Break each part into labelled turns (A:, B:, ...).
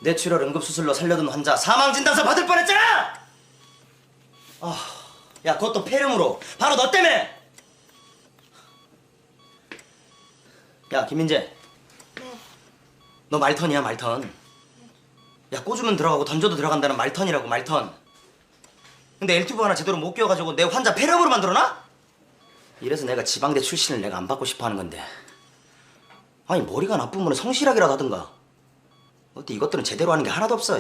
A: 뇌출혈 응급수술로 살려둔 환자 사망진단서 받을 뻔했잖아! 야, 그것도 폐렴으로. 바로 너 때문에! 야, 김민재.
B: 네.
A: 너 말턴이야, 말턴. 야, 꽂으면 들어가고 던져도 들어간다는 말턴이라고, 말턴. 근데 엘튜브 하나 제대로 못 끼워가지고 내 환자 폐렴으로 만들어놔? 이래서 내가 지방대 출신을 내가 안 받고 싶어 하는 건데. 아니, 머리가 나쁘면 성실하게라도 하든가. 어때, 이것들은 제대로 하는 게 하나도 없어.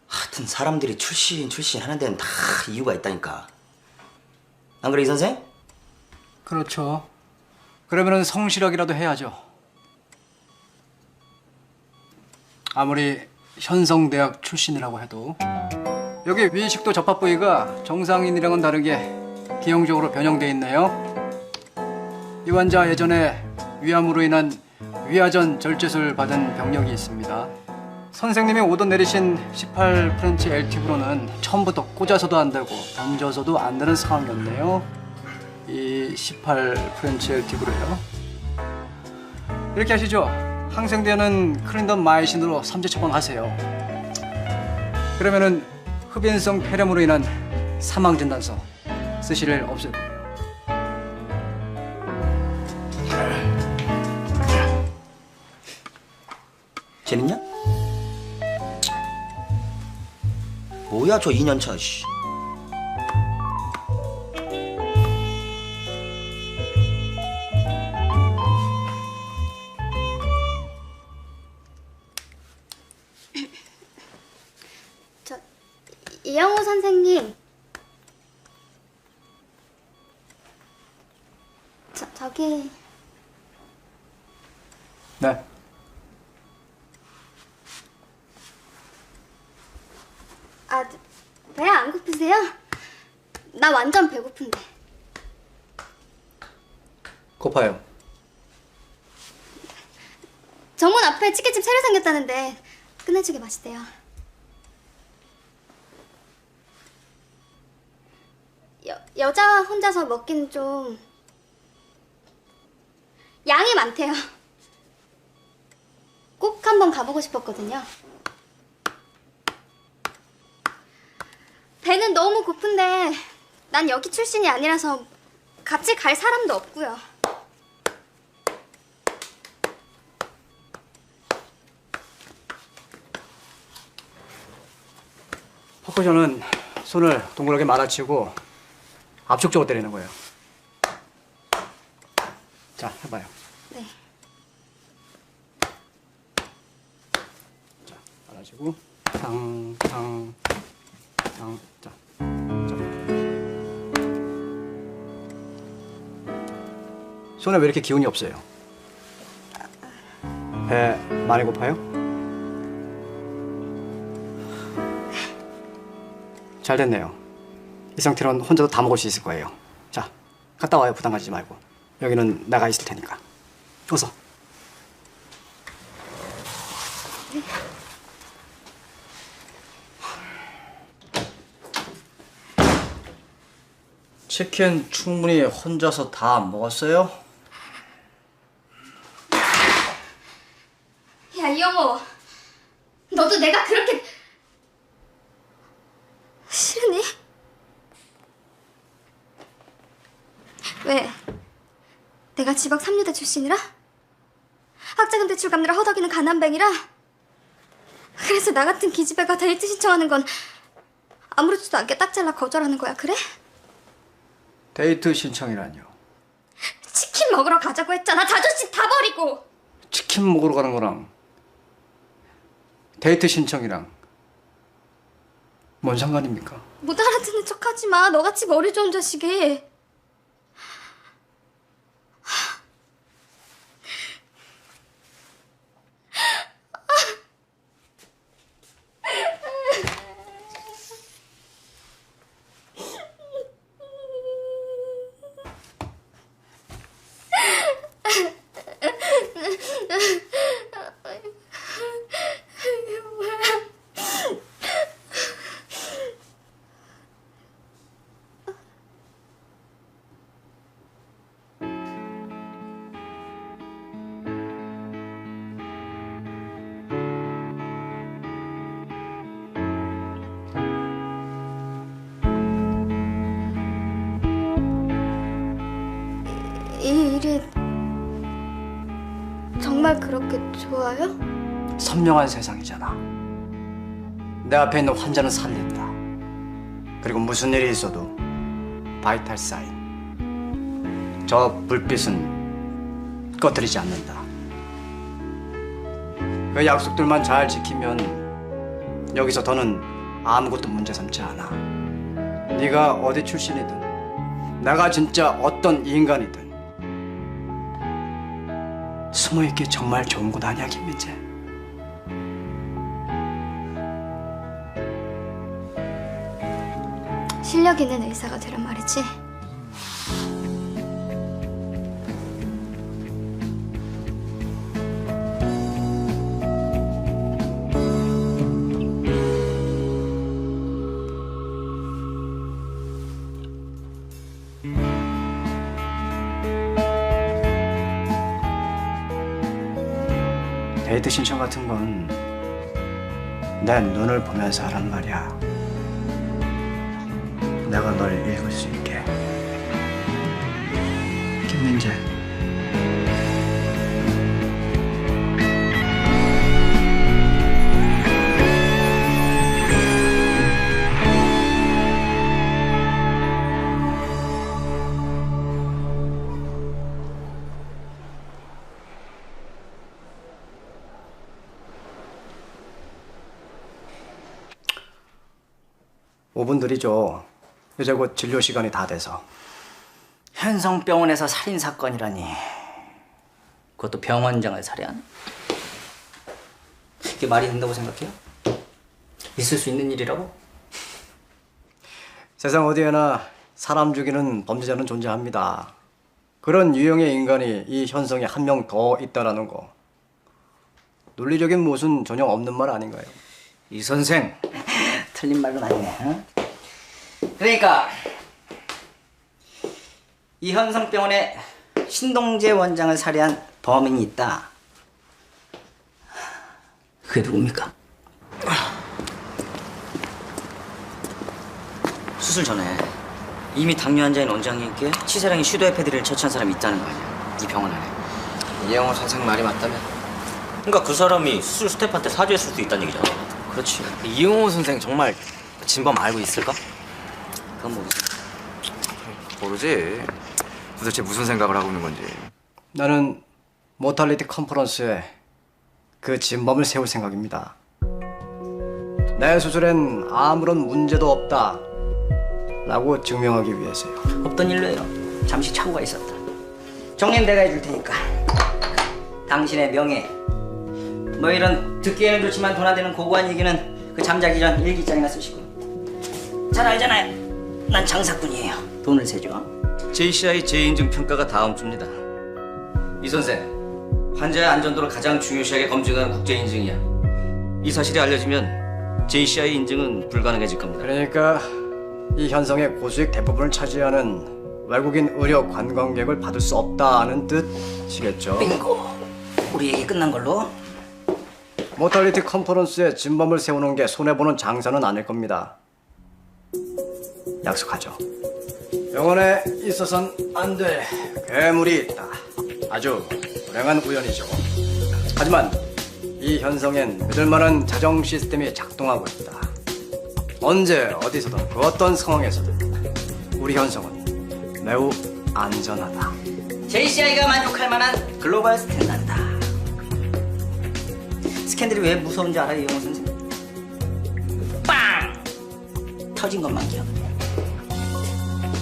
A: 하여튼 사람들이 출신 하는 데는 다 이유가 있다니까. 안 그래, 이 선생?
C: 그렇죠. 그러면은 성실하기라도 해야죠. 아무리 현성대학 출신이라고 해도 여기 위식도 접합 부위가 정상인이랑은 다르게 기형적으로 변형돼 있네요. 이 환자 예전에 위암으로 인한 위아전 절제술 받은 병력이 있습니다. 선생님이 오던 내리신 18 프렌치 엘티브로는 처음부터 꽂아서도 안 되고 던져서도 안 되는 상황이었네요. 이 18 프렌치 엘티브로요. 이렇게 하시죠. 항생제는 클린덤마이신으로 3제 처방하세요. 그러면은 흡인성 폐렴으로 인한 사망 진단서 쓰실 일 없을 거예요.
A: 재밌냐? 뭐야, 저 2년차, 씨.
B: 이영호 선생님. 저기.
C: 네.
B: 배 안 고프세요? 나 완전 배고픈데.
C: 고파요.
B: 정문 앞에 치킨집 새로 생겼다는데 끝내주게 맛있대요. 여자 혼자서 먹기는 좀 양이 많대요. 꼭 한번 가보고 싶었거든요. 배는 너무 고픈데 난 여기 출신이 아니라서 같이 갈 사람도 없고요.
C: 퍼커션은 손을 동그랗게 말아치고 압축적으로 때리는 거예요. 자, 해봐요.
B: 네.
C: 자, 말아치고 탕. 자. 손에 왜 이렇게 기운이 없어요? 배 많이 고파요? 잘 됐네요. 이 상태로는 혼자도 다 먹을 수 있을 거예요. 자, 갔다 와요. 부담 가지지 말고. 여기는 나가 있을 테니까. 어서.
D: 치킨 충분히 혼자서 다 먹었어요?
B: 야, 이영호. 너도 내가 그렇게 싫으니? 왜? 내가 지박 3류대 출신이라? 학자금 대출 갚느라 허덕이는 가난뱅이라? 그래서 나 같은 기집애가 데이트 신청하는 건 아무렇지도 않게 딱 잘라 거절하는 거야, 그래?
C: 데이트 신청이라뇨.
B: 치킨 먹으러 가자고 했잖아. 자존심 다 버리고.
C: 치킨 먹으러 가는 거랑 데이트 신청이랑 뭔 상관입니까?
B: 못 알아듣는 척하지 마. 너같이 머리 좋은 자식이. 이 일이 정말 그렇게 좋아요?
C: 선명한 세상이잖아. 내 앞에 있는 환자는 살린다. 그리고 무슨 일이 있어도 바이탈 사인. 저 불빛은 꺼뜨리지 않는다. 그 약속들만 잘 지키면 여기서 더는 아무것도 문제 삼지 않아. 네가 어디 출신이든 내가 진짜 어떤 인간이든 숨어있기 정말 좋은 곳 아니야, 김민재?
B: 실력 있는 의사가 되란 말이지?
C: 데이트 신청 같은 건 내 눈을 보면서 하란 말이야. 내가 널 읽을 수 있게. 김민재. 오분 들이죠. 이제 곧 진료 시간이 다 돼서.
E: 현성병원에서 살인 사건이라니. 그것도 병원장을 살해한? 이게 말이 된다고 생각해요? 있을 수 있는 일이라고?
C: 세상 어디에나 사람 죽이는 범죄자는 존재합니다. 그런 유형의 인간이 이 현성에 한 명 더 있다라는 거. 논리적인 모순 전혀 없는 말 아닌가요?
E: 이 선생 틀린 말은 아니네. 응? 그러니까 이 현성병원에 신동재 원장을 살해한 범인이 있다. 그게 누굽니까?
A: 수술 전에 이미 당뇨 환자인 원장님께 치사량의 슈도에 패드를 처치한 사람이 있다는 거 아니야? 이 병원 안에.
E: 이영호 선생 말이 맞다면?
A: 그러니까 그 사람이 수술 스태프한테 사죄했을 수도 있다는 얘기잖아.
E: 그렇지.
A: 이용호 선생 정말 진범 알고 있을까?
E: 그건 모르지.
F: 모르지. 도대체 무슨 생각을 하고 있는 건지.
C: 나는 모탈리티 컨퍼런스에 그 진범을 세울 생각입니다. 내 수술엔 아무런 문제도 없다 라고 증명하기 위해서요.
E: 없던 일로요. 잠시 착오가 있었다. 정리는 내가 해줄 테니까. 당신의 명예, 뭐 이런 듣기에는 좋지만 돈 안 되는 고고한 얘기는 그 잠자기 전 일기장이나 쓰시고. 잘 알잖아요. 난 장사꾼이에요. 돈을 세죠.
A: JCI 재인증 평가가 다음 주입니다. 이 선생, 환자의 안전도를 가장 중요시하게 검증하는 국제 인증이야. 이 사실이 알려지면 JCI 인증은 불가능해질 겁니다.
C: 그러니까 이 현성의 고수익 대부분을 차지하는 외국인 의료 관광객을 받을 수 없다는 뜻이겠죠.
E: 빙고. 우리 얘기 끝난 걸로.
C: 모탈리티 컨퍼런스에 진범을 세우는 게 손해보는 장사는 아닐 겁니다. 약속하죠. 병원에 있어선 안 될 괴물이 있다. 아주 불행한 우연이죠. 하지만 이 현성엔 믿을만한 자정 시스템이 작동하고 있다. 언제 어디서든 그 어떤 상황에서든 우리 현성은 매우 안전하다.
E: JCI가 만족할 만한 글로벌 스탠다드다. 스캔들이 왜 무서운지 알아요, 이영호 선생? 빵! 터진 것만 기억해.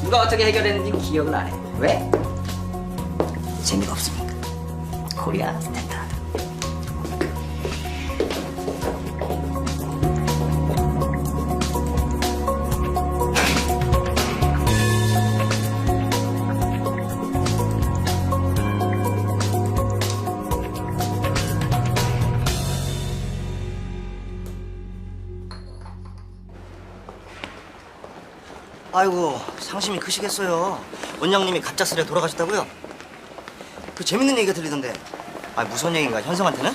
E: 누가 어떻게 해결했는지 기억을 안 해. 왜? 재미가 없으니까. 코리아 스탠다드.
A: 아이고, 상심이 크시겠어요. 원장님이 갑작스레 돌아가셨다고요? 그 재밌는 얘기가 들리던데. 아, 무슨 얘기인가, 현성한테는?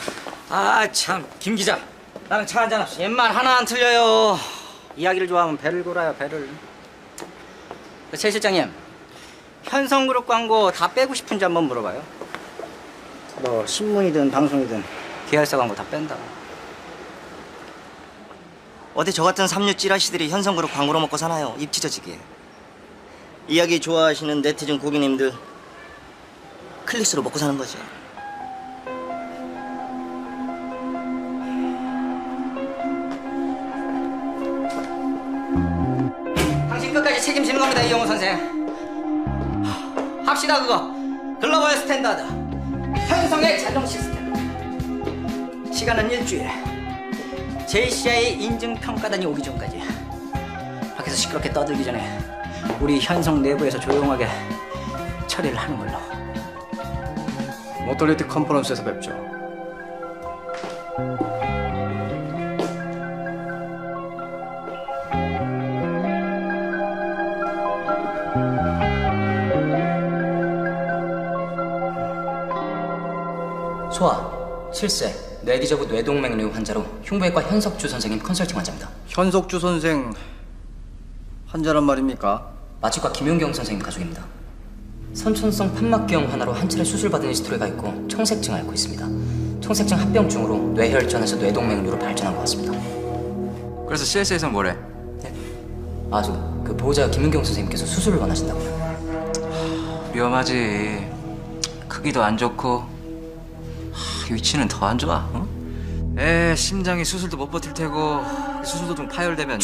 E: 아, 참. 김 기자. 나랑 차 한잔 합시다. 옛말 하나 안 틀려요. 이야기를 좋아하면 배를 골아요, 배를. 최 실장님. 현성그룹 광고 다 빼고 싶은지 한번 물어봐요. 뭐 신문이든 방송이든 계열사 광고 다 뺀다.
A: 어디 저 같은 삼류 찌라시들이 현성그룹 광고로 먹고 사나요? 입 찢어지게. 이야기 좋아하시는 네티즌 고객님들 클릭수로 먹고 사는 거죠.
E: 당신 끝까지 책임지는 겁니다, 이영호 선생. 합시다 그거. 글로벌 스탠다드 현성의 자동 시스템. 시간은 일주일. JCI 인증평가단이 오기 전까지. 밖에서 시끄럽게 떠들기 전에 우리 현성 내부에서 조용하게 처리를 하는 걸로.
C: 모털리티 컨퍼런스에서 뵙죠.
G: 소아, 실세, 뇌기저부 뇌동맥류 환자로 흉부외과 현석주 선생님 컨설팅 환자입니다.
C: 현석주 선생 환자란 말입니까?
G: 마취과 김용경 선생님 가족입니다. 선천성 판막기형 하나로 한 차례 수술받은 히스토리가 있고 청색증을 앓고 있습니다. 청색증 합병증으로 뇌혈전에서 뇌동맥류로 발전한 것 같습니다.
F: 그래서 CS에선 뭐래?
G: 아, 그 보호자 김용경 선생님께서 수술을 원하신다고요.
F: 위험하지. 크기도 안 좋고 위치는 더 안 좋아. 어? 심장이 수술도 못 버틸 테고 수술도 좀 파열되면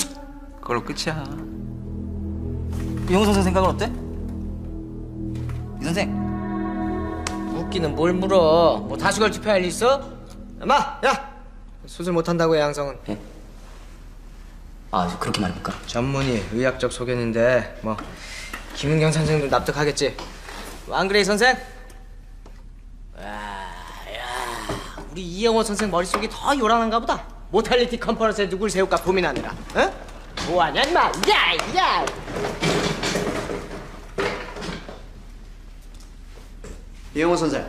F: 그걸로 끝이야.
A: 이영호 선생 생각은 어때? 이 선생.
H: 웃기는 뭘 물어? 뭐 다수결 투표할 일 있어? 엄마, 야! 수술 못한다고 해, 양성은.
G: 아, 그렇게 말입니까?
H: 전문의, 의학적 소견인데 뭐 김은경 선생도 납득하겠지. 뭐 안 그래, 이 선생? 우리 이영호 선생 머릿속이 더 요란한가 보다. 모탈리티 컨퍼런스에 누굴 세울까 고민하느라. 어? 뭐하냐, 임마! 야! 야!
C: 이영호 선생.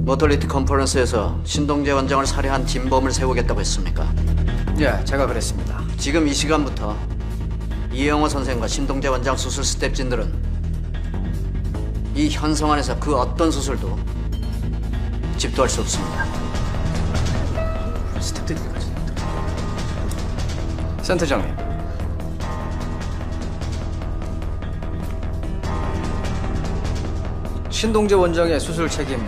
D: 모털리티 컨퍼런스에서 신동재 원장을 살해한 진범을 세우겠다고 했습니까?
C: 예, 제가 그랬습니다.
D: 지금 이 시간부터 이영호 선생과 신동재 원장 수술 스텝진들은 이 현성 안에서 그 어떤 수술도 집도할 수 없습니다.
C: 센터장님. 신동재 원장의 수술 책임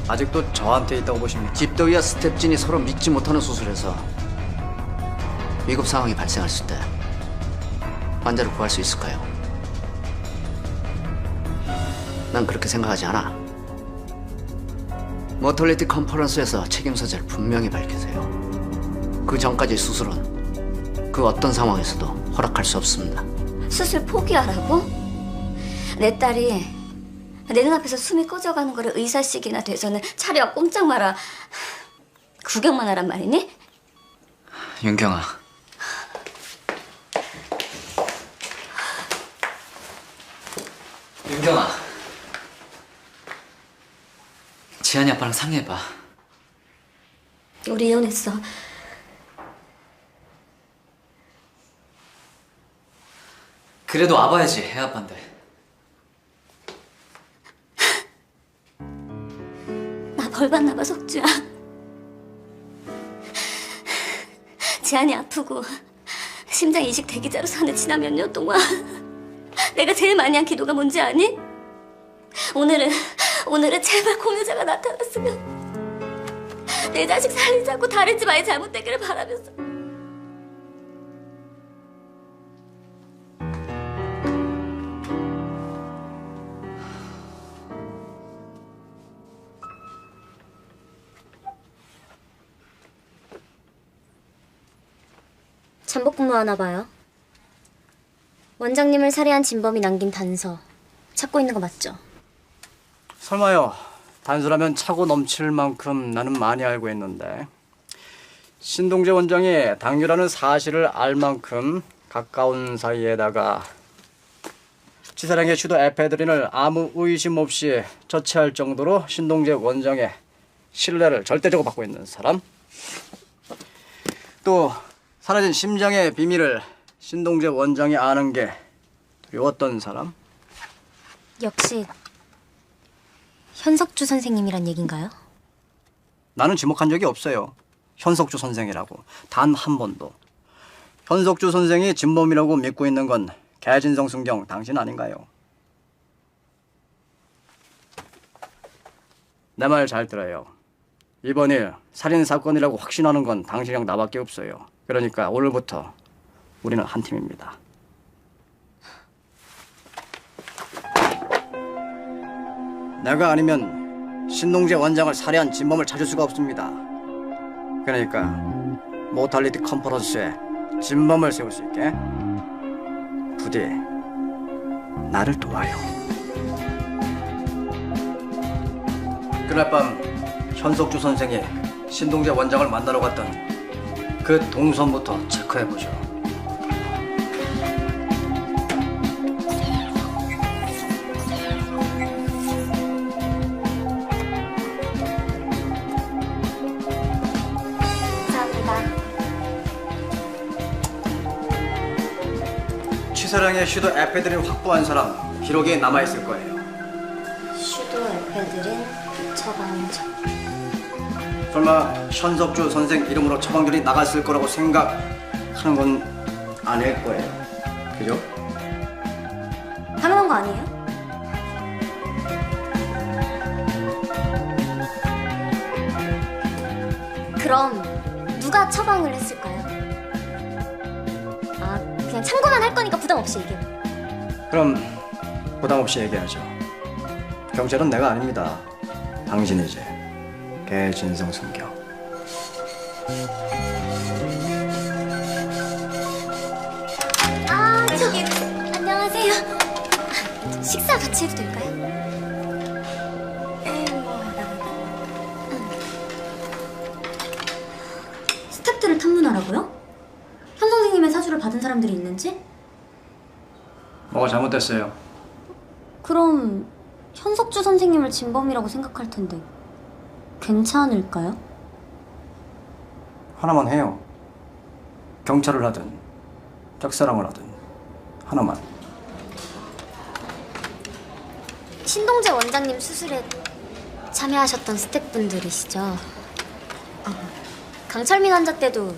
C: 아직도 저한테 있다고 보십니까?
D: 집도위와 스텝진이 서로 믿지 못하는 수술에서 위급 상황이 발생했을 때 환자를 구할 수 있을까요? 난 그렇게 생각하지 않아. 모털리티 컨퍼런스에서 책임 소재를 분명히 밝히세요. 그 전까지 수술은 그 어떤 상황에서도 허락할 수 없습니다.
B: 수술 포기하라고? 내 딸이 내 눈앞에서 숨이 꺼져가는 거를 의사식이나 돼서는 차려 꼼짝 마라 구경만 하란 말이니?
F: 윤경아. 윤경아. 지한이 아빠랑 상의해봐.
B: 우리 이혼했어.
F: 그래도 와봐야지, 애 아빠인데.
B: 나 벌 받나 봐, 석주야. 지한이 아프고 심장 이식 대기자로 사는 지난 몇 년 동안 내가 제일 많이 한 기도가 뭔지 아니? 오늘은 제발 공유자가 나타났으면 내 자식 살리자고 다른 집 아이 잘못되기를 바라면서.
I: 잠복 근무하나 봐요. 원장님을 살해한 진범이 남긴 단서 찾고 있는 거 맞죠?
C: 설마요. 단수라면 차고 넘칠 만큼 나는 많이 알고 있는데 신동재 원장이 당뇨라는 사실을 알 만큼 가까운 사이에다가 지사량의 주도 에페드린을 아무 의심 없이 처치할 정도로 신동재 원장의 신뢰를 절대적으로 받고 있는 사람, 또 사라진 심장의 비밀을 신동재 원장이 아는 게 두려웠던 사람?
I: 역시 현석주 선생님이란 얘긴가요?
C: 나는 지목한 적이 없어요. 현석주 선생이라고. 단 한 번도. 현석주 선생이 진범이라고 믿고 있는 건 개진성 순경 당신 아닌가요? 내 말 잘 들어요. 이번 일 살인 사건이라고 확신하는 건 당신이랑 나밖에 없어요. 그러니까 오늘부터 우리는 한 팀입니다. 내가 아니면 신동재 원장을 살해한 진범을 찾을 수가 없습니다. 그러니까 모탈리티 컨퍼런스에 진범을 세울 수 있게 부디 나를 도와요. 그날 밤 현석주 선생이 신동재 원장을 만나러 갔던 그 동선부터 체크해보죠.
B: 감사합니다.
C: 취사량의 슈도 에페드린 확보한 사람 기록에 남아있을 거예요.
I: 슈도 에페드린 처방전.
C: 설마 현석주 선생 이름으로 처방전이 나갔을 거라고 생각하는 건 아닐 거예요. 그죠?
I: 당연한 거 아니에요? 그럼 누가 처방을 했을까요? 아, 그냥 참고만 할 거니까 부담 없이 얘기해.
C: 그럼 부담 없이 얘기하죠. 경찰은 내가 아닙니다. 당신이지. 개진성 순경.
I: 아, 저기 안녕하세요. 식사 같이 해도 될까요? 스태프들을 탐문하라고요? 현 선생님의 사주를 받은 사람들이 있는지?
C: 뭐가 잘못됐어요?
I: 그럼 현석주 선생님을 진범이라고 생각할 텐데 괜찮을까요?
C: 하나만 해요. 경찰을 하든 짝사랑을 하든 하나만.
I: 신동재 원장님 수술에 참여하셨던 스태프분들이시죠? 강철민 환자 때도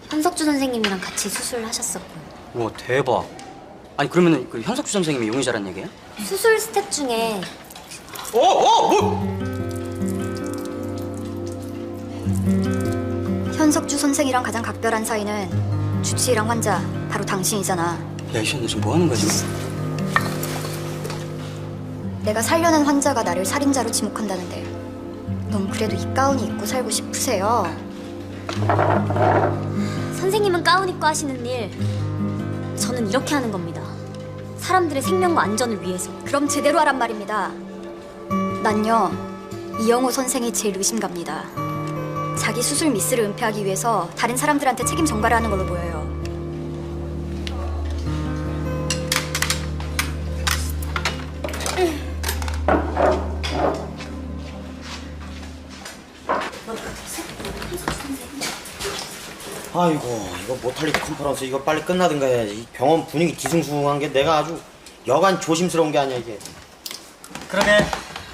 I: 현석주 선생님이랑 같이 수술을 하셨었고요.
A: 우와 대박. 아니 그러면은 그 현석주 선생님이 용의자란 얘기야?
I: 수술 스태프 중에
B: 현석주 선생이랑 가장 각별한 사이는 주치의랑 환자 바로 당신이잖아.
A: 야 이씨 너 지금 뭐 하는 거야 지금?
B: 내가 살려낸 환자가 나를 살인자로 지목한다는데 넌 그래도 이 가운이 입고 살고 싶으세요?
I: 선생님은 가운 입고 하시는 일, 저는 이렇게 하는 겁니다. 사람들의 생명과 안전을 위해서.
B: 그럼 제대로 하란 말입니다. 난요, 이영호 선생이 제일 의심갑니다. 자기 수술 미스를 은폐하기 위해서 다른 사람들한테 책임 전가를 하는 걸로 보여요.
J: 아이고 이거 모탈리티 컨퍼런스 이거 빨리 끝나든가 해야지. 이 병원 분위기 뒤숭숭한 게 내가 아주 여간 조심스러운 게 아니야 이게.
E: 그러게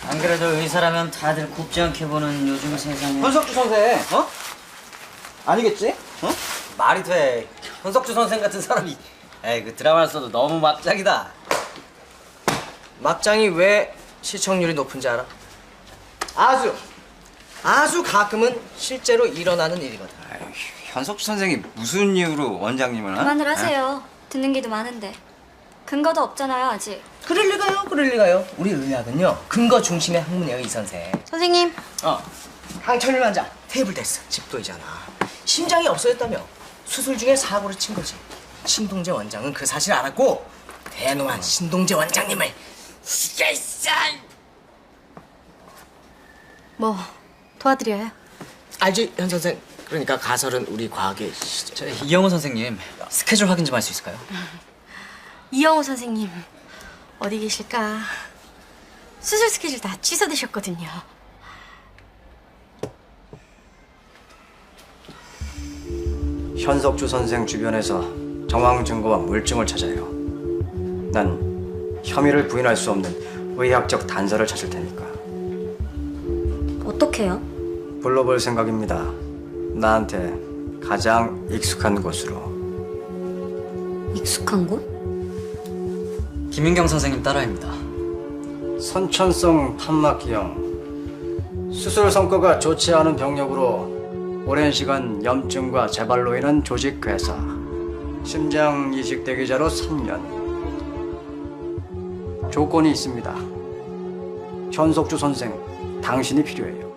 E: 안 그래도 의사라면 다들 곱지 않게 보는 요즘 세상에
H: 현석주 선생, 아니겠지?
E: 말이 돼. 현석주 선생 같은 사람이 에이 그 드라마를 써도 너무 막장이다.
H: 막장이 왜 시청률이 높은지 알아? 아주 가끔은 실제로 일어나는 일이거든.
F: 현석주 선생이 무슨 이유로 원장님을
B: 그만들 하세요. 듣는 게도 많은데. 근거도 없잖아요, 아직.
H: 그럴 리가요. 우리 의학은요 근거 중심의 학문이에요, 이 선생.
I: 선생님,
H: 강철민 환자 테이블 댄스 집도이잖아. 심장이 없어졌다며 수술 중에 사고를 친 거지. 신동재 원장은 그 사실 알았고 대노한 신동재 원장님을
B: 뭐 도와드려요?
H: 알지, 현 선생. 그러니까 가설은 우리 과학의
G: 저 이영호 선생님 스케줄 확인 좀 할 수 있을까요?
K: 이영호 선생님 어디 계실까? 수술 스케줄 다 취소되셨거든요.
C: 현석주 선생 주변에서 정황 증거와 물증을 찾아요. 난 혐의를 부인할 수 없는 의학적 단서를 찾을 테니까.
I: 어떻게요?
C: 불러볼 생각입니다. 나한테 가장 익숙한 곳으로.
I: 익숙한 곳?
F: 김인경 선생님 딸아입니다.
C: 선천성 판막기형. 수술 성과가 좋지 않은 병력으로 오랜 시간 염증과 재발로 인한 조직 괴사. 심장 이식 대기자로 3년. 조건이 있습니다. 현석주 선생, 당신이 필요해요.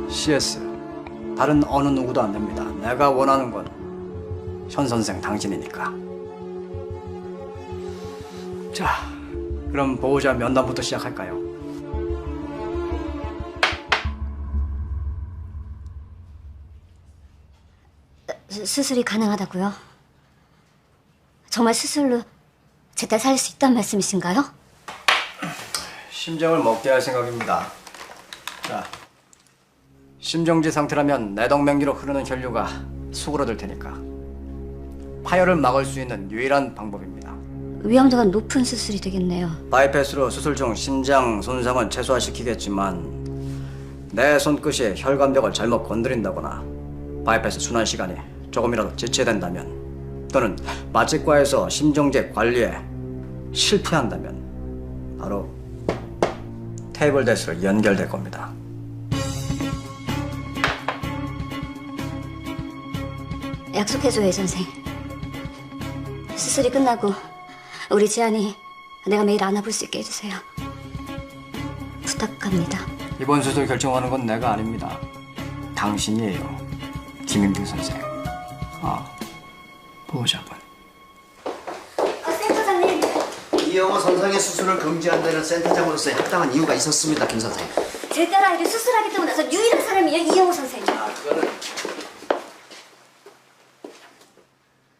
C: CS, 다른 어느 누구도 안 됩니다. 내가 원하는 건 현 선생 당신이니까. 자, 그럼 보호자 면담부터 시작할까요?
B: 수술이 가능하다고요? 정말 수술로 제 딸 살릴 수 있다는 말씀이신가요?
C: 심정을 먹게 할 생각입니다. 자, 심정지 상태라면 내동맥류로 흐르는 혈류가 수그러들 테니까 파열을 막을 수 있는 유일한 방법입니다.
B: 위험도가 높은 수술이 되겠네요.
C: 바이패스로 수술 중 심장 손상은 최소화시키겠지만 내 손끝이 혈관벽을 잘못 건드린다거나 바이패스 순환 시간이 조금이라도 지체된다면 또는 마취과에서 심정지 관리에 실패한다면 바로 테이블 데스로 연결될 겁니다.
B: 약속해줘요, 선생. 수술이 끝나고 우리 지안이 내가 매일 안아볼 수 있게 해주세요. 부탁합니다.
C: 이번 수술 결정하는 건 내가 아닙니다. 당신이에요. 김인규 선생. 보호자분.
B: 센터장님.
D: 이영호 선생의 수술을 금지한다는 센터장으로서의 합당한 이유가 있었습니다, 김 선생.
B: 제 딸 아이를 수술하겠다고 나서 유일한 사람이에요, 이영호 선생.
D: 그거는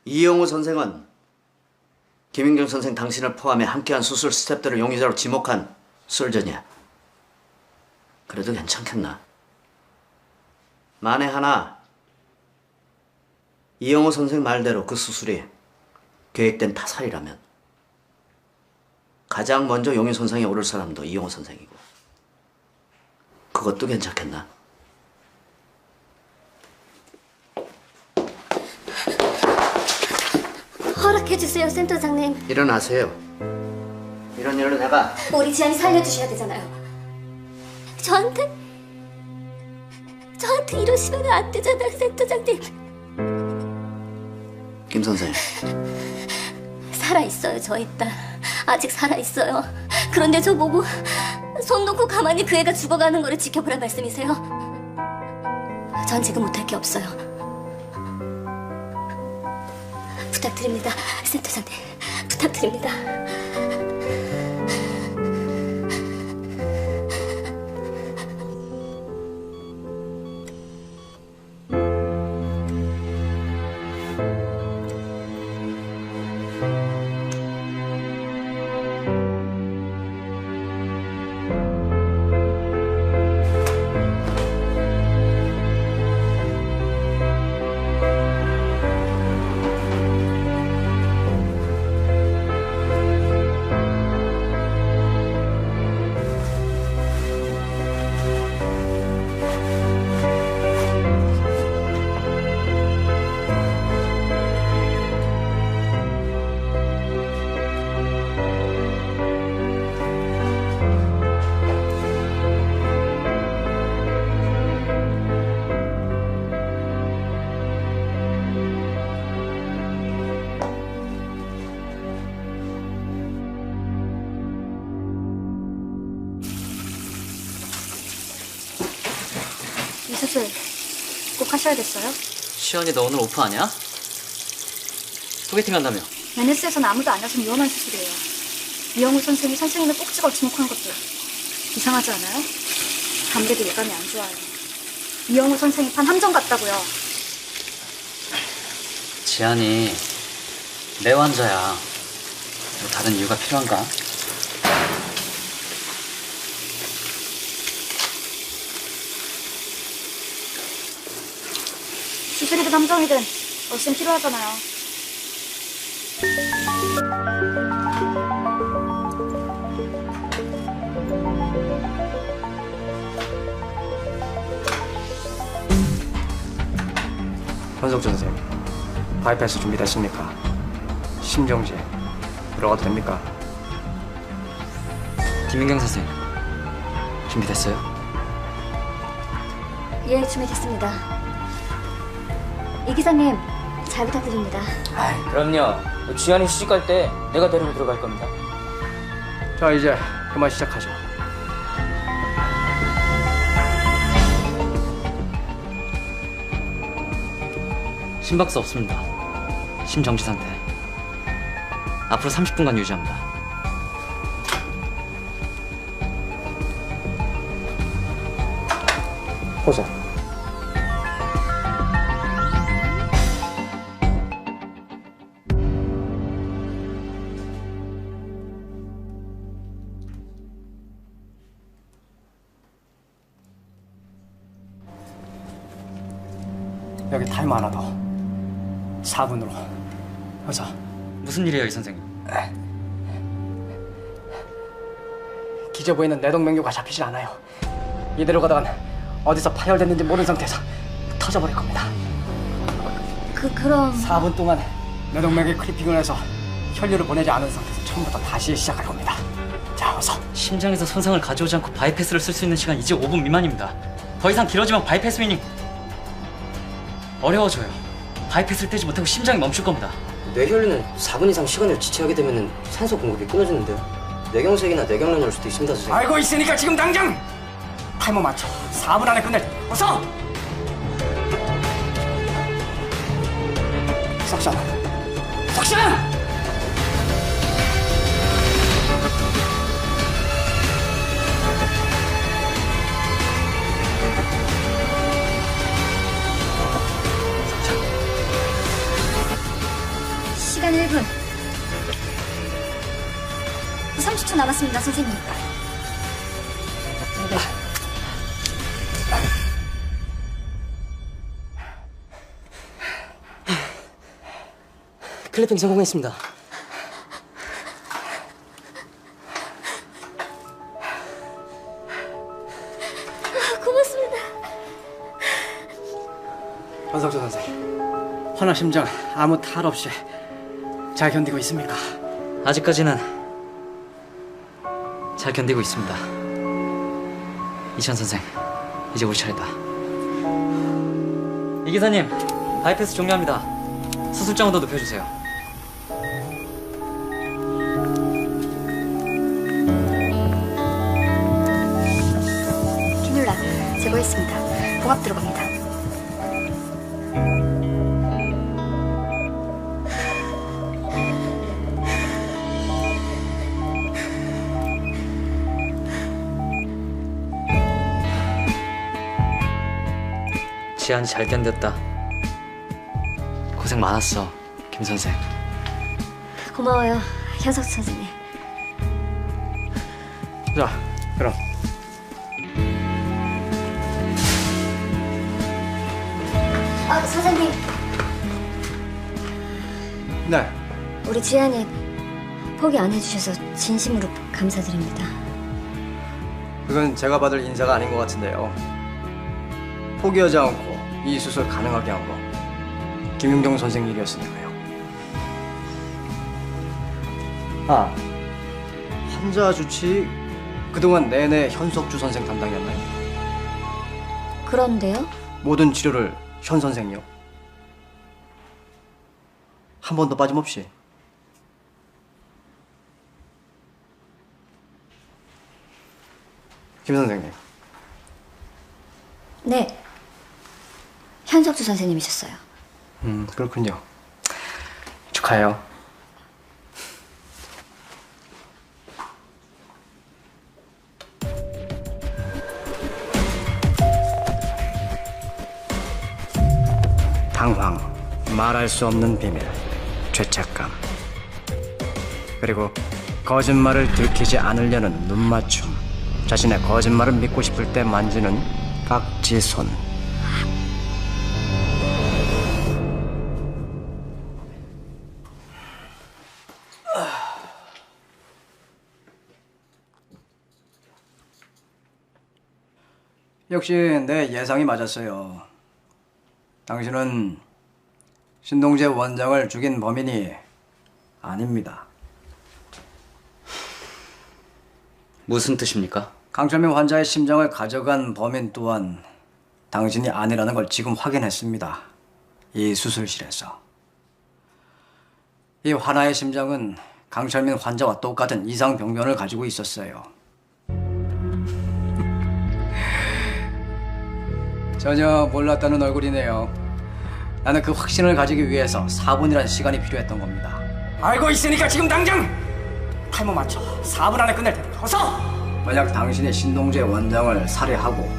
D: 이영호 선생은 김인경 선생 당신을 포함해 함께한 수술 스태프들을 용의자로 지목한 술전이야. 그래도 괜찮겠나? 만에 하나 이영호 선생 말대로 그 수술이 계획된 타살이라면 가장 먼저 용의 손상에 오를 사람도 이영호 선생이고 그것도 괜찮겠나?
B: 허락해주세요, 센터장님.
D: 일어나세요. 이런 일로 내가
B: 우리 지안이 살려주셔야 되잖아요. 저한테 이러시면 안 되잖아요, 센터장님.
D: 김 선생.
B: 살아있어요, 저희 딸. 아직 살아있어요. 그런데 저 보고 손 놓고 가만히 그 애가 죽어가는 거를 지켜보란 말씀이세요? 전 지금 못할 게 없어요. 부탁드립니다, 센터장님. 부탁드립니다. 이 수술 꼭 하셔야겠어요?
F: 시연이 너 오늘 오프 아니야? 소개팅 한다며?
B: NS에서는 아무도 안 하신 위험한 수술이에요. 이영우 선생이 선생님을 꼭 찍어 지목한 것도 이상하지 않아요? 아무래도 예감이 안 좋아요. 이영우 선생이 판 함정 같다고요.
F: 지안이 내 환자야. 뭐 다른 이유가 필요한가?
B: 수술이든 함정이든 없으면 필요하잖아요.
C: 현석준 선생님, 바이패스 준비됐습니까? 심정지 들어가도 됩니까?
F: 김민경 선생님, 준비됐어요?
B: 예, 준비됐습니다. 이 기사님, 잘 부탁드립니다.
G: 그럼요. 주연이 시집 갈 때 내가 데리고 들어갈 겁니다.
C: 자, 이제 그만 시작하죠.
F: 심박수 없습니다. 심정지 상태. 앞으로 30분간 유지합니다.
C: 호소. 여기 타이머 하나 더. 4분으로. 어서.
F: 무슨 일이에요, 이 선생님?
C: 기저 보이는 뇌동맥류가 잡히질 않아요. 이대로 가다간 어디서 파열됐는지 모르는 상태에서 터져버릴 겁니다.
B: 그럼
C: 4분 동안 뇌동맥에 클리핑을 해서 혈류를 보내지 않은 상태에서 처음부터 다시 시작할 겁니다. 자, 어서.
F: 심장에서 손상을 가져오지 않고 바이패스를 쓸 수 있는 시간 이제 5분 미만입니다. 더 이상 길어지면 바이패스 미닝 어려워져요. 바이패스를 떼지 못하고 심장이 멈출 겁니다.
G: 뇌혈류는 4분 이상 시간을 지체하게 되면 산소 공급이 끊어지는데요. 뇌경색이나 뇌경련이 올 수도 있습니다, 선생님.
C: 알고 있으니까 지금 당장 타이머 맞춰. 4분 안에 끝낼 때. 어서. 석션. 석션!
B: 시간 1분. 30초 남았습니다, 선생님.
G: 클리핑 성공했습니다.
B: 고맙습니다.
C: 현석준 선생, 허나 심장 아무 탈 없이 잘 견디고 있습니까?
F: 아직까지는 잘 견디고 있습니다. 이천 선생, 이제 우리 차례다. 이 기사님, 바이패스 종료합니다. 수술장을 더 높여주세요.
B: 기눌라 제거했습니다. 봉합 들어갑니다.
F: 지안이 잘 견뎠다. 고생 많았어, 김 선생.
B: 고마워요, 현석 선생님.
C: 자, 그럼.
B: 선생님.
C: 네.
B: 우리 지안이 포기 안 해주셔서 진심으로 감사드립니다.
C: 그건 제가 받을 인사가 아닌 것 같은데요. 포기하지 않고 이 수술 가능하게 한 거 김윤경 선생 일이었으니까요. 아, 환자 주치 그동안 내내 현석주 선생 담당이었나요?
B: 그런데요?
C: 모든 치료를 현 선생이요? 한 번도 빠짐없이? 김 선생님.
B: 네. 현석주 선생님이셨어요.
C: 그렇군요. 축하해요. 당황, 말할 수 없는 비밀, 죄책감, 그리고 거짓말을 들키지 않으려는 눈맞춤, 자신의 거짓말을 믿고 싶을 때 만지는 각지손. 역시 내 예상이 맞았어요. 당신은 신동재 원장을 죽인 범인이 아닙니다.
G: 무슨 뜻입니까?
C: 강철민 환자의 심장을 가져간 범인 또한 당신이 아니라는 걸 지금 확인했습니다. 이 수술실에서. 이 환아의 심장은 강철민 환자와 똑같은 이상 병변을 가지고 있었어요. 전혀 몰랐다는 얼굴이네요. 나는 그 확신을 가지기 위해서 4분이라는 시간이 필요했던 겁니다.
H: 알고 있으니까 지금 당장 탈모 맞춰 4분 안에 끝낼 테니까 어서!
C: 만약 당신이 신동재 원장을 살해하고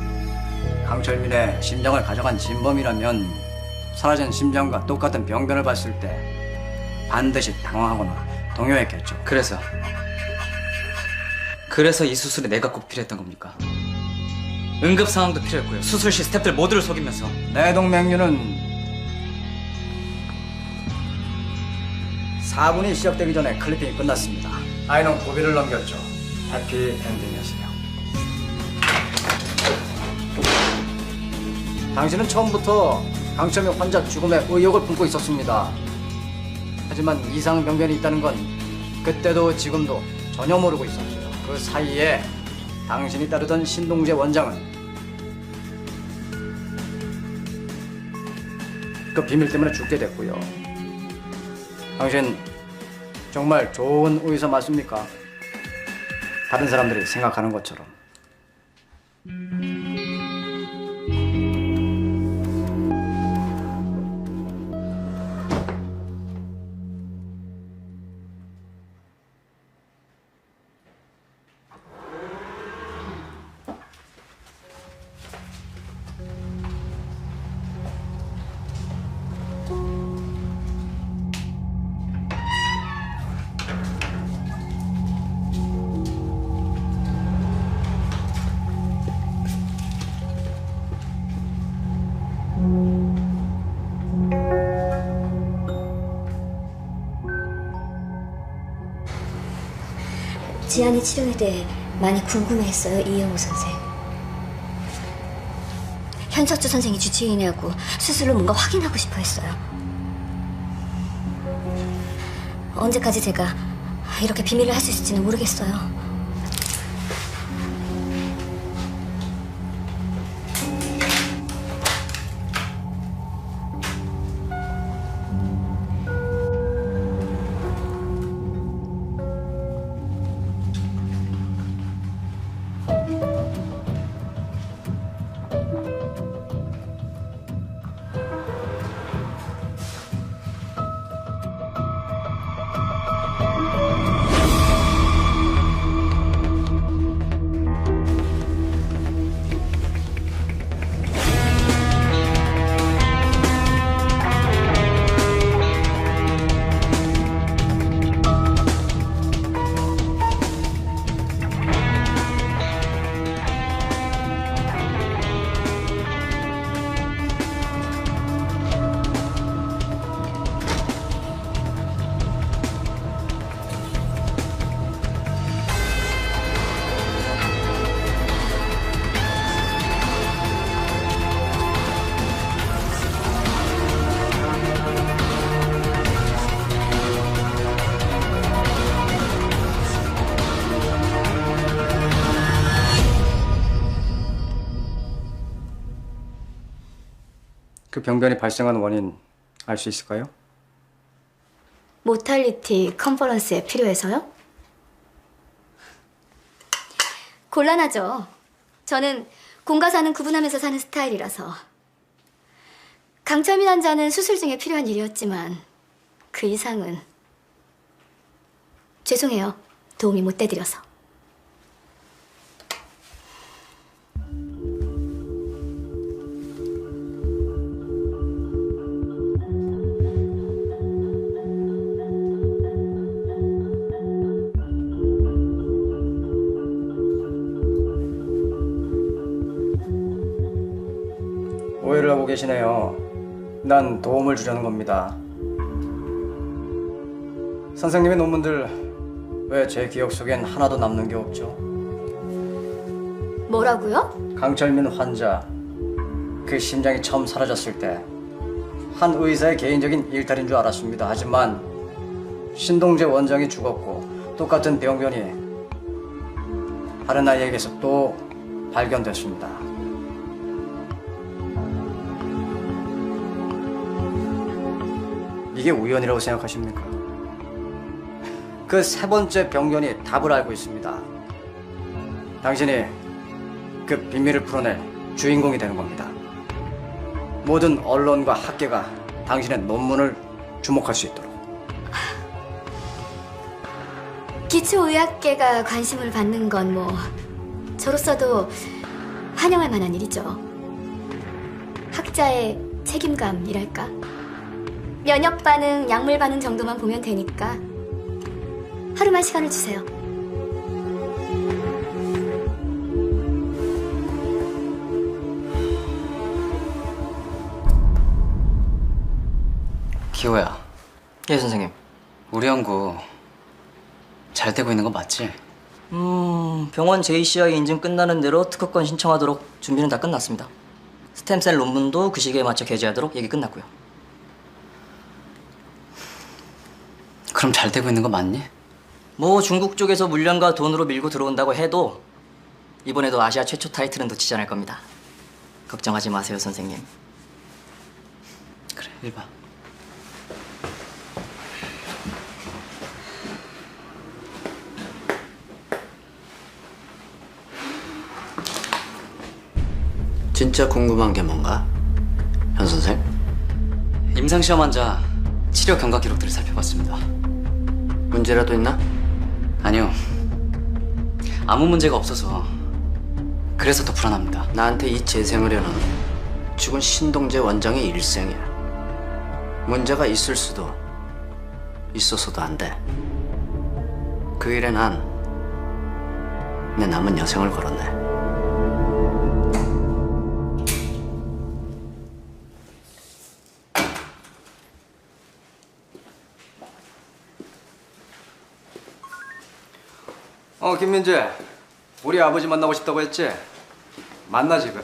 C: 강철민의 심장을 가져간 진범이라면 사라진 심장과 똑같은 병변을 봤을 때 반드시 당황하거나 동요했겠죠.
G: 그래서 이 수술에 내가 꼭 필요했던 겁니까? 응급 상황도 필요했고요. 수술실 스태프들 모두를 속이면서.
C: 내동맥류는 4분이 시작되기 전에 클리핑이 끝났습니다. 아이는 고비를 넘겼죠. 해피엔딩이었어요. 당신은 처음부터 강철민 환자 죽음에 의혹을 품고 있었습니다. 하지만 이상 병변이 있다는 건 그때도 지금도 전혀 모르고 있었죠. 그 사이에 당신이 따르던 신동재 원장은 그 비밀 때문에 죽게 됐고요. 당신 정말 좋은 의사 맞습니까? 다른 사람들이 생각하는 것처럼.
B: 지안이 치료에 대해 많이 궁금해했어요, 이영호 선생. 현석주 선생이 주치의냐고 수술로 뭔가 확인하고 싶어 했어요. 언제까지 제가 이렇게 비밀을 할 수 있을지는 모르겠어요.
C: 그 병변이 발생한 원인 알 수 있을까요?
B: 모탈리티 컨퍼런스에 필요해서요? 곤란하죠. 저는 공과 사는 구분하면서 사는 스타일이라서. 강철민 환자는 수술 중에 필요한 일이었지만 그 이상은 죄송해요. 도움이 못 돼드려서.
C: 오해를 하고 계시네요. 난 도움을 주려는 겁니다. 선생님의 논문들 왜 제 기억 속엔 하나도 남는 게 없죠?
B: 뭐라고요?
C: 강철민 환자 그 심장이 처음 사라졌을 때 한 의사의 개인적인 일탈인 줄 알았습니다. 하지만 신동재 원장이 죽었고 똑같은 병변이 다른 아이에게서 또 발견됐습니다. 이게 우연이라고 생각하십니까? 그 세 번째 병변이 답을 알고 있습니다. 당신이 그 비밀을 풀어낼 주인공이 되는 겁니다. 모든 언론과 학계가 당신의 논문을 주목할 수 있도록.
B: 기초의학계가 관심을 받는 건 뭐 저로서도 환영할 만한 일이죠. 학자의 책임감이랄까? 면역 반응, 약물 반응 정도만 보면 되니까 하루만 시간을 주세요.
F: 기호야.
G: 예, 선생님.
F: 우리 연구 잘 되고 있는 거 맞지?
G: 병원 JCI 인증 끝나는 대로 특허권 신청하도록 준비는 다 끝났습니다. 스템셀 논문도 그 시기에 맞춰 게재하도록 얘기 끝났고요.
F: 그럼 잘 되고 있는 거 맞니?
G: 뭐 중국 쪽에서 물량과 돈으로 밀고 들어온다고 해도 이번에도 아시아 최초 타이틀은 놓치지 않을 겁니다. 걱정하지 마세요, 선생님.
F: 그래, 1번.
D: 진짜 궁금한 게 뭔가? 현 선생?
F: 임상시험 환자 치료 경과 기록들을 살펴봤습니다.
D: 문제라도 있나?
F: 아니요. 아무 문제가 없어서 그래서 더 불안합니다.
D: 나한테 이 재생의료는 죽은 신동재 원장의 일생이야. 문제가 있을 수도 있어서도 안 돼. 그 일에 난 내 남은 여생을 걸었네.
C: 김민재, 우리 아버지 만나고 싶다고 했지? 만나 지금.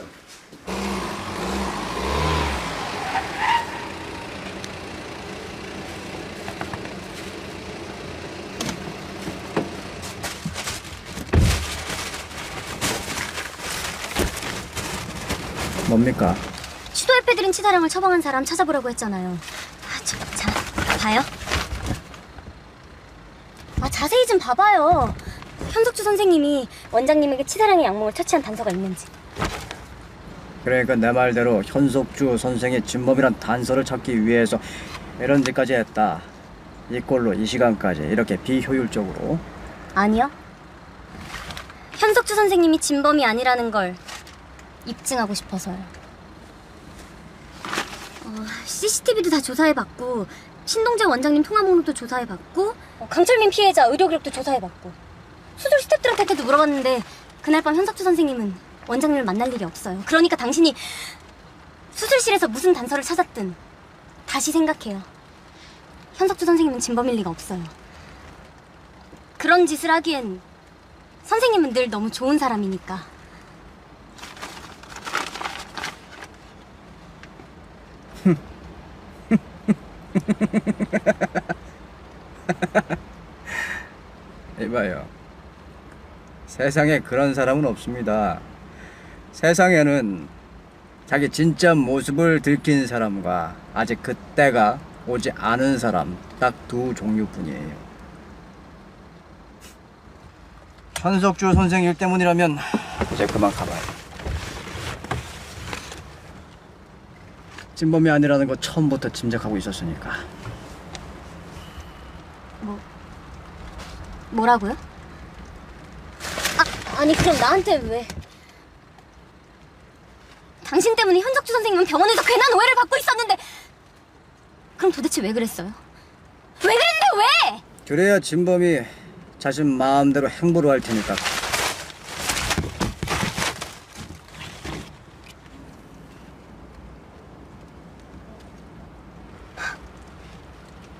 C: 뭡니까?
I: 시도협회들인 치사량을 처방한 사람 찾아보라고 했잖아요. 자, 봐요. 자세히 좀 봐봐요. 현석주 선생님이 원장님에게 치사량의 약물을 처치한 단서가 있는지.
C: 그러니까 내 말대로 현석주 선생의 진범이란 단서를 찾기 위해서 이런 짓까지 했다. 이 꼴로 이 시간까지 이렇게 비효율적으로.
I: 아니요. 현석주 선생님이 진범이 아니라는 걸 입증하고 싶어서요. CCTV도 다 조사해봤고 신동재 원장님 통화 목록도 조사해봤고 강철민 피해자 의료 기록도 조사해봤고 수술 스태프들한테도 물어봤는데 그날 밤 현석주 선생님은 원장님을 만날 일이 없어요. 그러니까 당신이 수술실에서 무슨 단서를 찾았든 다시 생각해요. 현석주 선생님은 진범일 리가 없어요. 그런 짓을 하기엔 선생님은 늘 너무 좋은 사람이니까.
C: 이봐요. 세상에 그런 사람은 없습니다. 세상에는 자기 진짜 모습을 들킨 사람과 아직 그때가 오지 않은 사람 딱 두 종류뿐이에요. 현석주 선생 일 때문이라면 이제 그만 가봐요. 진범이 아니라는 거 처음부터 짐작하고 있었으니까.
I: 뭐라고요? 아니 그럼 나한테 왜? 당신 때문에 현석주 선생님은 병원에서 괜한 오해를 받고 있었는데 그럼 도대체 왜 그랬어요? 왜 그랬는데 왜?
C: 그래야 진범이 자신 마음대로 행보를 할 테니까.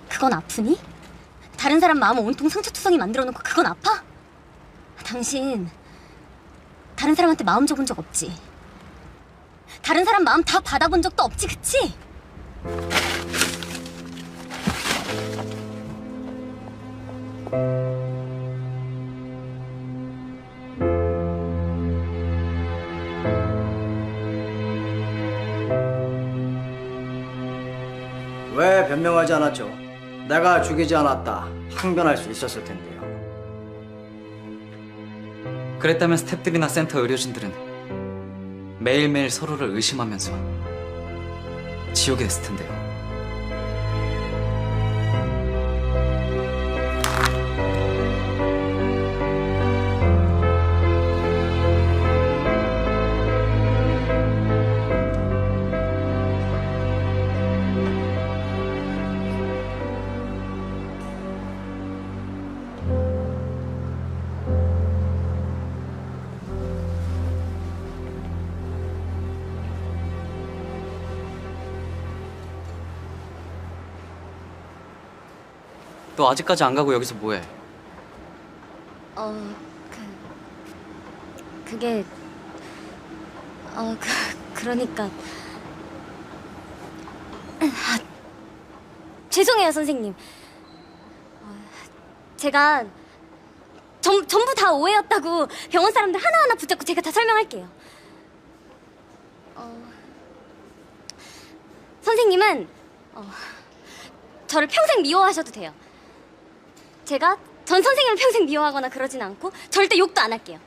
I: 그건 아프니? 다른 사람 마음을 온통 상처투성이 만들어놓고 그건 아파? 당신 다른 사람한테 마음 줘본 적 없지? 다른 사람 마음 다 받아본 적도 없지, 그치?
C: 왜 변명하지 않았죠? 내가 죽이지 않았다. 항변할 수 있었을 텐데요.
F: 그랬다면 스태프들이나 센터 의료진들은 매일매일 서로를 의심하면서 지옥이 됐을 텐데요. 너 아직까지 안 가고 여기서 뭐해?
I: 그게 그러니까 죄송해요, 선생님. 제가 전부 다 오해였다고 병원 사람들 하나하나 붙잡고 제가 다 설명할게요. 선생님은 저를 평생 미워하셔도 돼요. 제가 전 선생님을 평생 미워하거나 그러진 않고 절대 욕도 안 할게요.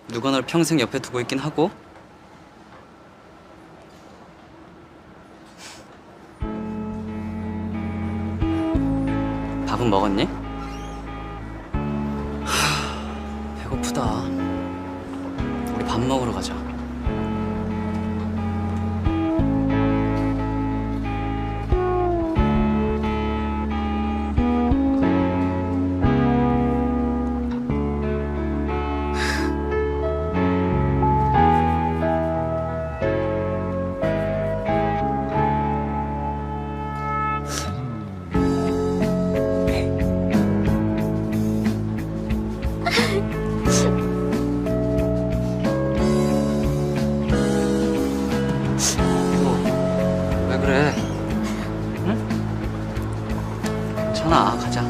F: 누가 널 평생 옆에 두고 있긴 하고 밥은 먹었니? 배고프다. 우리 밥 먹으러 가자. 왜 그래? 응? 괜찮아, 가자.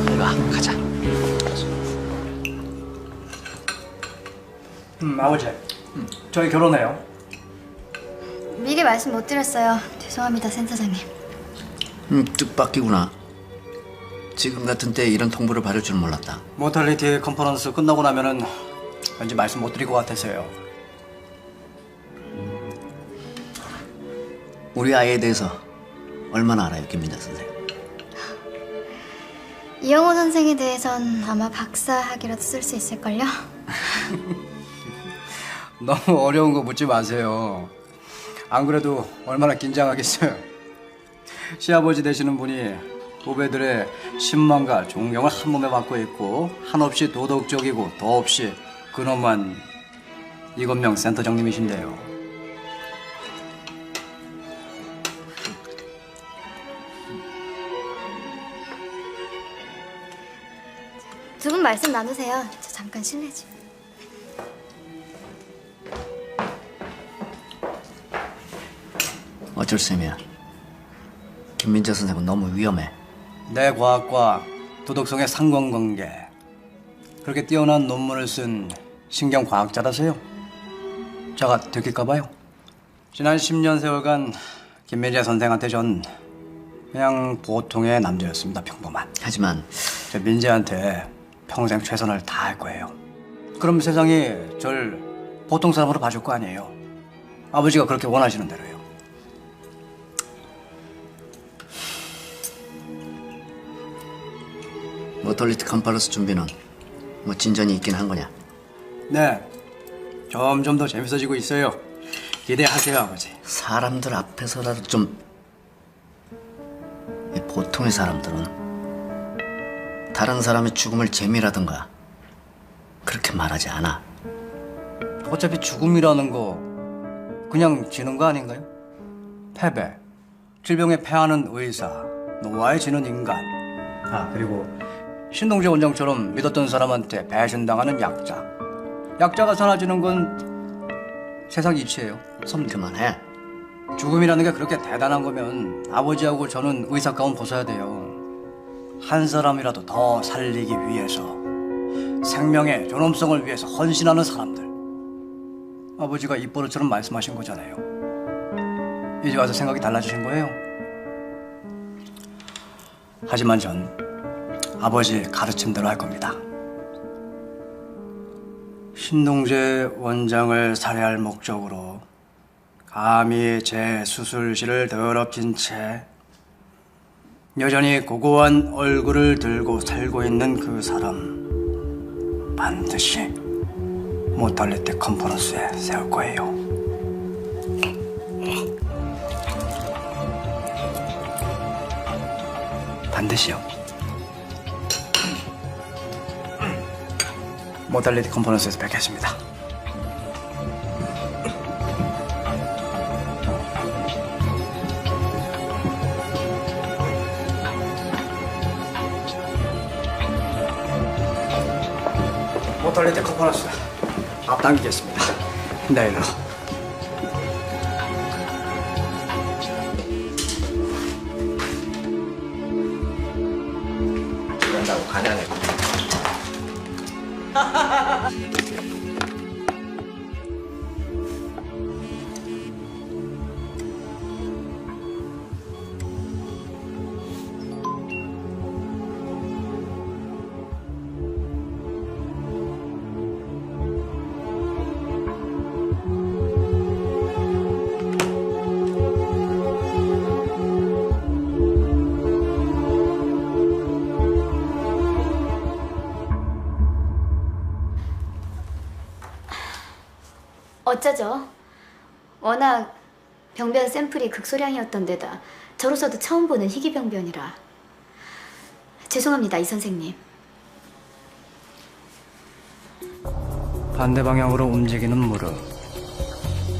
F: 이리 와, 가자.
C: 아버지, 저희 결혼해요.
B: 미리 말씀 못 드렸어요. 죄송합니다, 센터장님.
D: 뜻밖이구나. 지금 같은 때 이런 통보를 받을 줄 몰랐다.
C: 모탈리티 컨퍼런스 끝나고 나면은 왠지 말씀 못 드릴 것 같아서요.
D: 우리 아이에 대해서 얼마나 알아요, 김민자 선생?
B: 이영호 선생에 대해선 아마 박사학위라도 쓸 수 있을걸요?
C: 너무 어려운 거 묻지 마세요. 안 그래도 얼마나 긴장하겠어요. 시아버지 되시는 분이 후배들의 신망과 존경을 한 몸에 받고 있고 한없이 도덕적이고 더없이 근엄한 이건명 센터장님이신데요.
B: 두 분 말씀 나누세요. 저 잠깐 실례 좀.
D: 어쩔 셈이야. 김민자 선생은 너무 위험해.
C: 내 과학과 도덕성의 상관관계, 그렇게 뛰어난 논문을 쓴 신경과학자라서요. 자가 들킬까봐요. 지난 10년 세월간 김민자 선생한테 전 그냥 보통의 남자였습니다. 평범한.
D: 하지만
C: 저 민재한테 평생 최선을 다할 거예요. 그럼 세상이 절 보통 사람으로 봐줄 거 아니에요. 아버지가 그렇게 원하시는 대로요.
D: 모털리티 컨퍼런스 준비는 뭐 진전이 있긴 한 거냐?
C: 네, 점점 더 재밌어지고 있어요. 기대하세요, 아버지.
D: 사람들 앞에서라도 좀... 이 보통의 사람들은 다른 사람의 죽음을 재미라든가 그렇게 말하지 않아.
C: 어차피 죽음이라는 거 그냥 지는 거 아닌가요? 패배, 질병에 패하는 의사, 노화에 지는 인간. 그리고 신동재 원장처럼 믿었던 사람한테 배신당하는 약자. 약자가 사라지는 건 세상 이치예요.
D: 그만해.
C: 죽음이라는 게 그렇게 대단한 거면 아버지하고 저는 의사 가운 벗어야 돼요. 한 사람이라도 더 살리기 위해서, 생명의 존엄성을 위해서 헌신하는 사람들. 아버지가 입버릇처럼 말씀하신 거잖아요. 이제 와서 생각이 달라지신 거예요. 하지만 전 아버지 가르침대로 할 겁니다. 신동재 원장을 살해할 목적으로 감히 제 수술실을 더럽힌 채 여전히 고고한 얼굴을 들고 살고 있는 그 사람 반드시 모탈리티 컨퍼런스에 세울 거예요. 반드시요. 모탈리티 컨퍼런스에서 뵙겠습니다. 모탈리티 컨퍼런스 앞당기겠습니다. 내일로.
F: 이런다고 가난해.
B: 어쩌죠? 워낙 병변 샘플이 극소량이었던 데다 저로서도 처음 보는 희귀병변이라. 죄송합니다, 이 선생님.
C: 반대 방향으로 움직이는 무릎,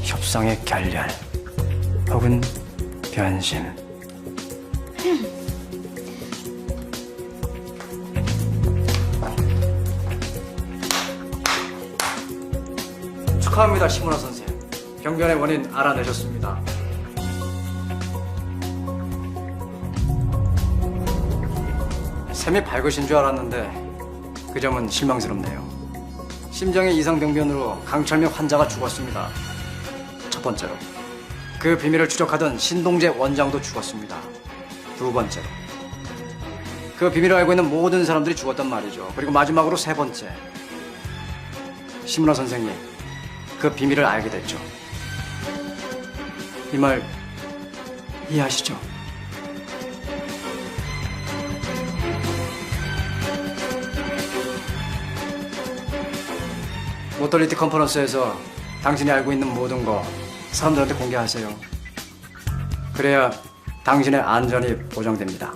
C: 협상의 결렬, 혹은 변심. 축하합니다, 시문화 선생. 병변의 원인 알아내셨습니다. 샘이 밝으신 줄 알았는데 그 점은 실망스럽네요. 심장의 이상 병변으로 강철민 환자가 죽었습니다. 첫 번째로, 그 비밀을 추적하던 신동재 원장도 죽었습니다. 두 번째로, 그 비밀을 알고 있는 모든 사람들이 죽었단 말이죠. 그리고 마지막으로 세 번째, 시문화 선생님, 그 비밀을 알게 됐죠. 이 말 이해하시죠? 모털리티 컨퍼런스에서 당신이 알고 있는 모든 거 사람들한테 공개하세요. 그래야 당신의 안전이 보장됩니다.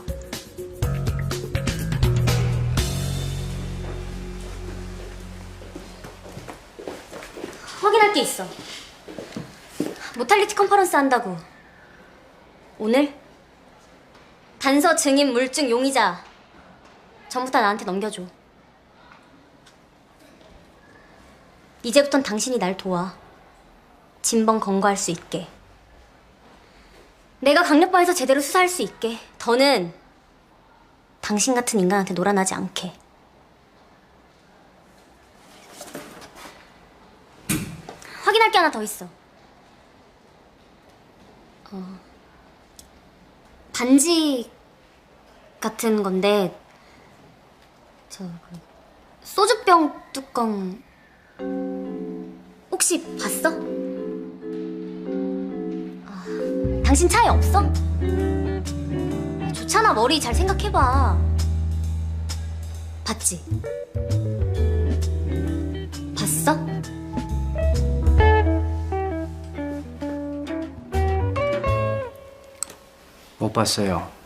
I: 확인할 게 있어. 모탈리티 컨퍼런스 한다고. 오늘? 단서, 증인, 물증, 용의자 전부 다 나한테 넘겨줘. 이제부턴 당신이 날 도와. 진범 검거할 수 있게. 내가 강력반에서 제대로 수사할 수 있게. 더는 당신 같은 인간한테 놀아나지 않게. 확인할 게 하나 더 있어. 반지 같은 건데 소주병 뚜껑 혹시 봤어? 당신 차에 없어? 좋잖아, 머리 잘 생각해봐. 봤지? 봤어?
C: 못 봤어요.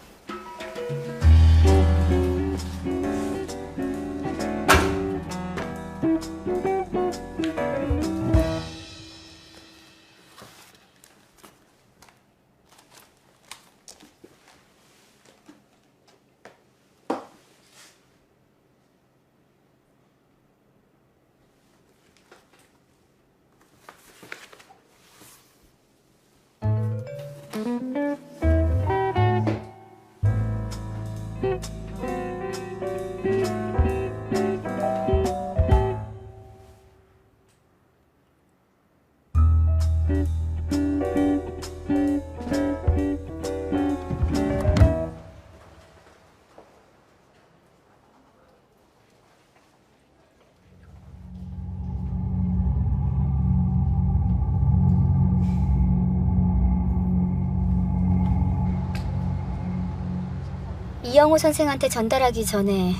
I: 이영호 선생한테 전달하기 전에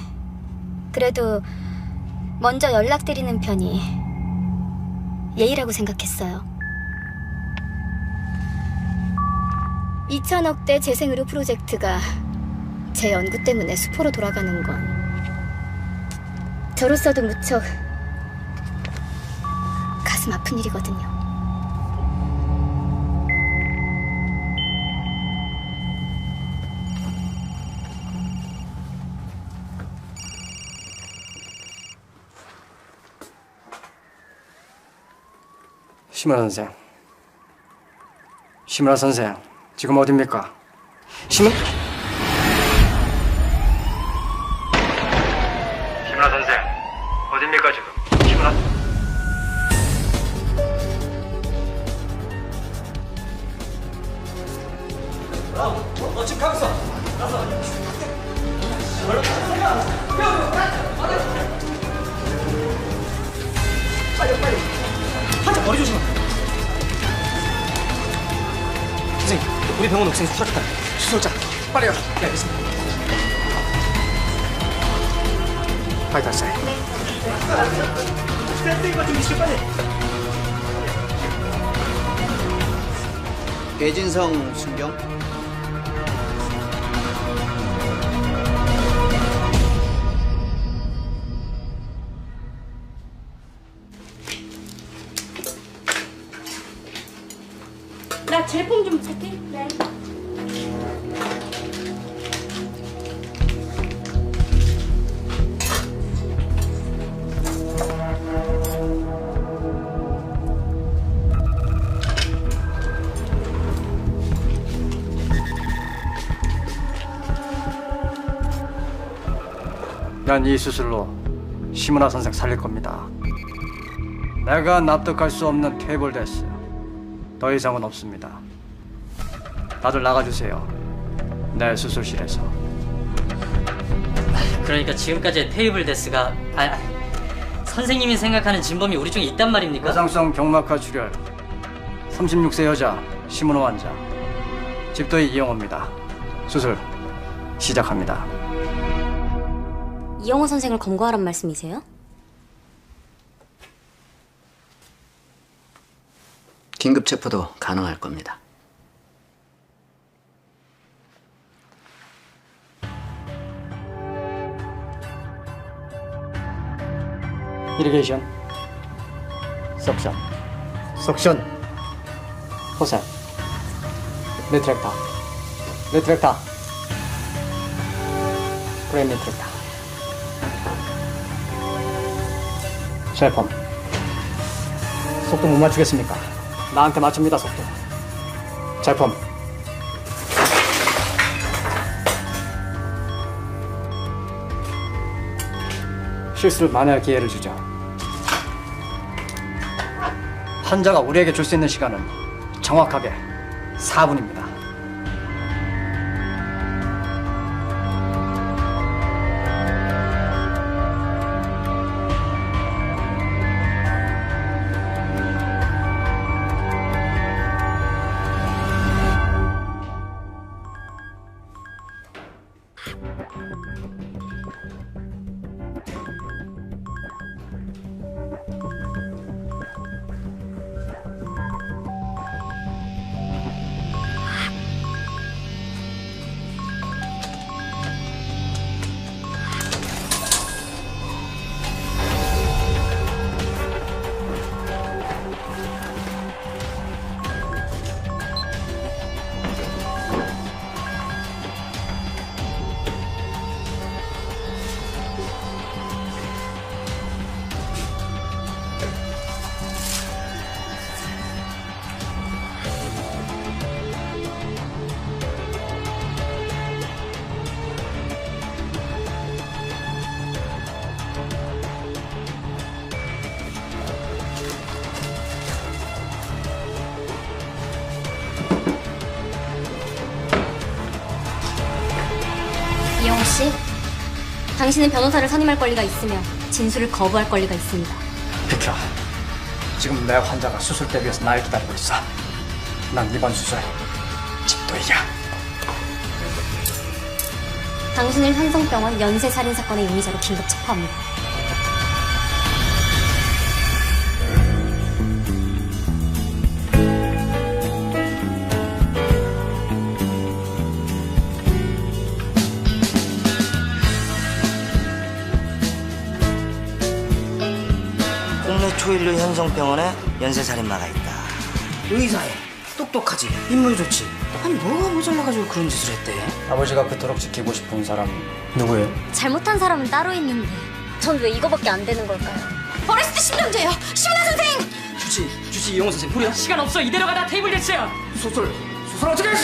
I: 그래도 먼저 연락드리는 편이 예의라고 생각했어요. 2천억대 재생의료 프로젝트가 제 연구 때문에 수포로 돌아가는 건 저로서도 무척 가슴 아픈 일이거든요.
C: 시문화 선생. 시문화 선생, 지금 어딥니까? 시문화 선생, 어딥니까 지금? 시문화.
A: 지금 가고 있어. 빨리. 환자 머리 조심. 선생님, 우리 병원 옥생 수술자. 수술자. 빨리요. 네, 알겠습니다.
C: 파이터 사인.
A: 이거 좀 이슈 빨리.
D: 배진성 순경.
K: 나 제품 좀 부탁해. 네.
C: 난 이 수술로 시문화 선생 살릴 겁니다. 내가 납득할 수 없는 퇴볼 데스. 더 이상은 없습니다. 다들 나가주세요. 내 수술실에서.
G: 그러니까 지금까지의 테이블 데스가 선생님이 생각하는 진범이 우리 중에 있단 말입니까?
C: 외상성 경막하 출혈 36세 여자 시문화 환자 집도의 이영호입니다. 수술 시작합니다.
I: 이영호 선생을 검거하란 말씀이세요?
D: 긴급 체포도 가능할 겁니다.
C: 이리게이션, 석션, 호세, 리트렉타, 브레인 리트렉타, 쉘펌. 속도 못 맞추겠습니까? 나한테 맞춥니다, 속도. 쉘펌. 실수를 만회할 기회를 주죠. 환자가 우리에게 줄 수 있는 시간은 정확하게 4분입니다.
I: 이영호 씨, 당신은 변호사를 선임할 권리가 있으며 진술을 거부할 권리가 있습니다.
C: 비켜. 지금 내 환자가 수술대비해서 날 기다리고 있어. 난 이번 수술 집도 이겨.
I: 당신을 현성병원 연쇄살인 사건의 용의자로 긴급 체포합니다.
A: 국내 초일류 현성병원에 연쇄살인마가 있다.
E: 의사해. 똑똑하지. 인물 좋지. 아니 뭐가 모자라가지고 그런 짓을 했대?
C: 아버지가 그토록 지키고 싶은 사람 누구예요?
I: 잘못한 사람은 따로 있는데 전 왜 이거밖에 안 되는 걸까요?
B: 버레스트 심정제예요. 심은하 선생.
H: 주치 이용호 선생 불이야?
K: 시간 없어. 이대로 가다 테이블 됐어요.
C: 수술 어떻게 했어?